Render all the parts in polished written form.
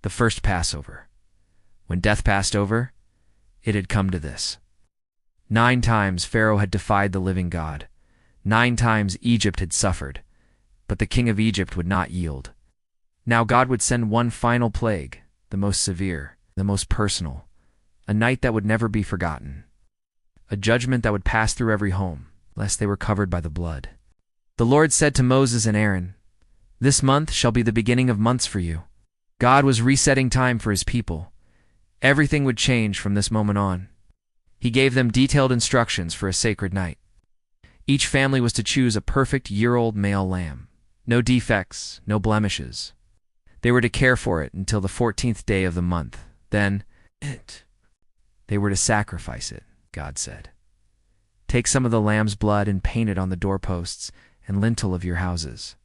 The first Passover. When death passed over, it had come to this. 9 times Pharaoh had defied the living God. 9 times Egypt had suffered, but the king of Egypt would not yield. Now God would send one final plague, the most severe, the most personal, a night that would never be forgotten, a judgment that would pass through every home, lest they were covered by the blood. The Lord said to Moses and Aaron, "This month shall be the beginning of months for you." God was resetting time for his people. Everything would change from this moment on. He gave them detailed instructions for a sacred night. Each family was to choose a perfect year-old male lamb. No defects, no blemishes. They were to care for it until the 14th day of the month. Then, they were to sacrifice it, God said. Take some of the lamb's blood and paint it on the doorposts and lintel of your houses.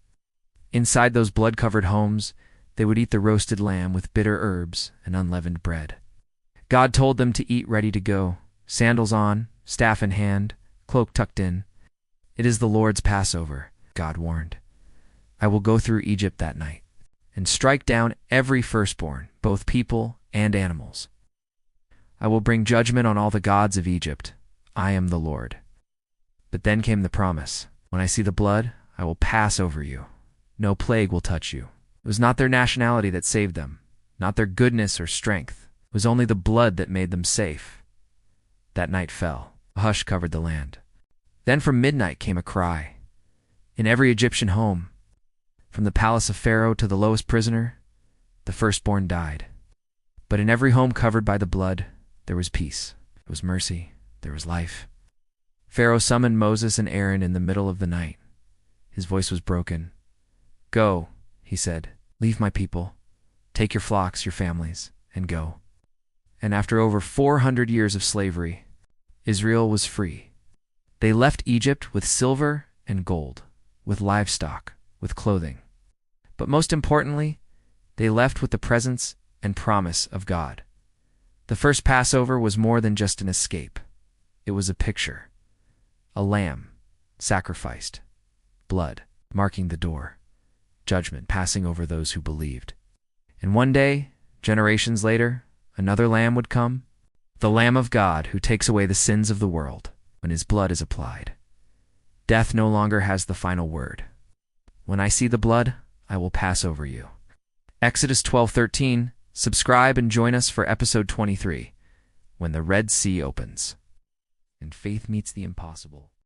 Inside those blood-covered homes, they would eat the roasted lamb with bitter herbs and unleavened bread. God told them to eat ready to go, sandals on, staff in hand, cloak tucked in. "It is the Lord's Passover," God warned. "I will go through Egypt that night and strike down every firstborn, both people and animals. I will bring judgment on all the gods of Egypt. I am the Lord." But then came the promise. "When I see the blood, I will pass over you. No plague will touch you." It was not their nationality that saved them, not their goodness or strength. It was only the blood that made them safe. That night fell. A hush covered the land. Then from midnight came a cry. In every Egyptian home, from the palace of Pharaoh to the lowest prisoner, the firstborn died. But in every home covered by the blood, there was peace. There was mercy. There was life. Pharaoh summoned Moses and Aaron in the middle of the night. His voice was broken. "Go," he said, "leave my people. Take your flocks, your families, and go." And after over 400 years of slavery, Israel was free. They left Egypt with silver and gold, with livestock, with clothing. But most importantly, they left with the presence and promise of God. The first Passover was more than just an escape. It was a picture. A lamb, sacrificed. Blood, marking the door. Judgment passing over those who believed. And one day, generations later, another lamb would come. The Lamb of God who takes away the sins of the world when his blood is applied. Death no longer has the final word. "When I see the blood, I will pass over you." Exodus 12:13. Subscribe and join us for episode 23, when the Red Sea opens and faith meets the impossible.